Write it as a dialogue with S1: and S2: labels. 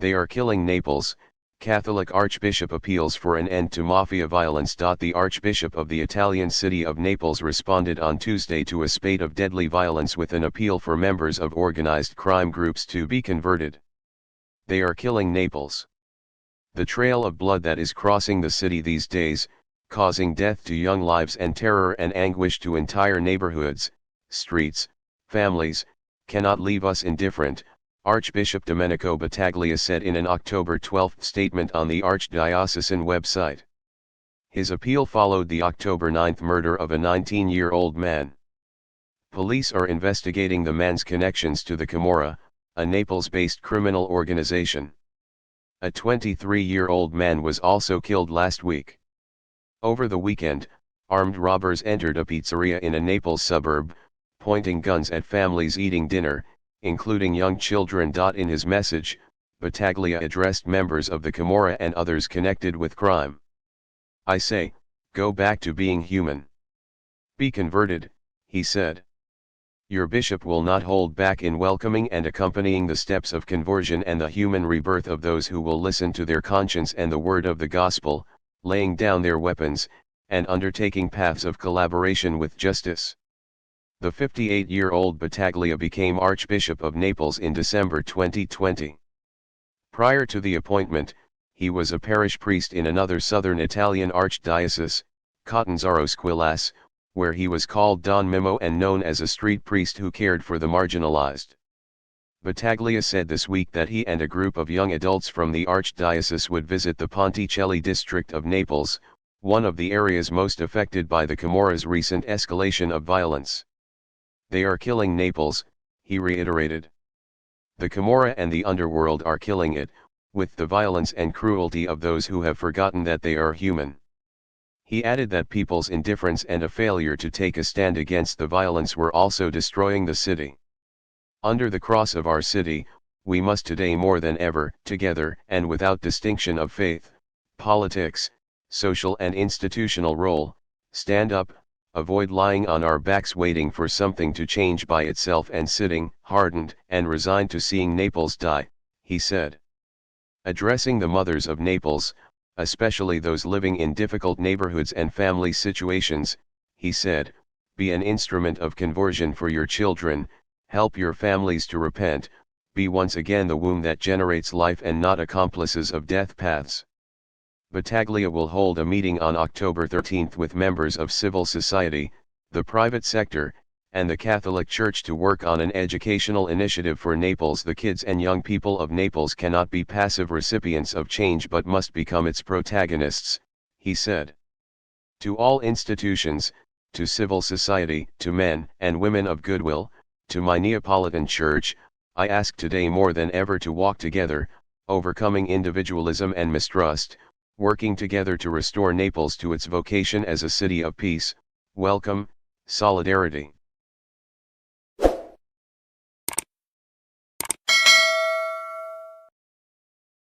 S1: They are killing Naples. Catholic Archbishop appeals for an end to Mafia violence. The Archbishop of the Italian city of Naples responded on Tuesday to a spate of deadly violence with an appeal for members of organized crime groups to be converted. They are killing Naples. The trail of blood that is crossing the city these days, causing death to young lives and terror and anguish to entire neighborhoods, streets, families, cannot leave us indifferent, Archbishop Domenico Battaglia said in an October 12 statement on the Archdiocesan website. His appeal followed the October 9 murder of a 19-year-old man. Police are investigating the man's connections to the Camorra, a Naples-based criminal organization. A 23-year-old man was also killed last week. Over the weekend, armed robbers entered a pizzeria in a Naples suburb, pointing guns at families eating dinner, including young children. In his message, Battaglia addressed members of the Camorra and others connected with crime. "I say, go back to being human. Be converted," he said. "Your bishop will not hold back in welcoming and accompanying the steps of conversion and the human rebirth of those who will listen to their conscience and the word of the gospel, laying down their weapons, and undertaking paths of collaboration with justice." The 58-year-old Battaglia became Archbishop of Naples in December 2020. Prior to the appointment, he was a parish priest in another southern Italian archdiocese, Catanzaro Squillace, where he was called Don Mimo and known as a street priest who cared for the marginalized. Battaglia said this week that he and a group of young adults from the archdiocese would visit the Ponticelli district of Naples, one of the areas most affected by the Camorra's recent escalation of violence. "They are killing Naples," he reiterated. "The Camorra and the underworld are killing it, with the violence and cruelty of those who have forgotten that they are human." He added that people's indifference and a failure to take a stand against the violence were also destroying the city. "Under the cross of our city, we must today more than ever, together and without distinction of faith, politics, social and institutional role, stand up, avoid lying on our backs waiting for something to change by itself and sitting, hardened and resigned to seeing Naples die," he said. Addressing the mothers of Naples, especially those living in difficult neighborhoods and family situations, he said, "Be an instrument of conversion for your children, help your families to repent, be once again the womb that generates life and not accomplices of death paths." Battaglia will hold a meeting on October 13 with members of civil society, the private sector, and the Catholic Church to work on an educational initiative for Naples. "The kids and young people of Naples cannot be passive recipients of change but must become its protagonists," he said. To all institutions, to civil society, to men and women of goodwill, to my Neapolitan Church, I ask today more than ever to walk together, overcoming individualism and mistrust, working together to restore Naples to its vocation as a city of peace, welcome, solidarity.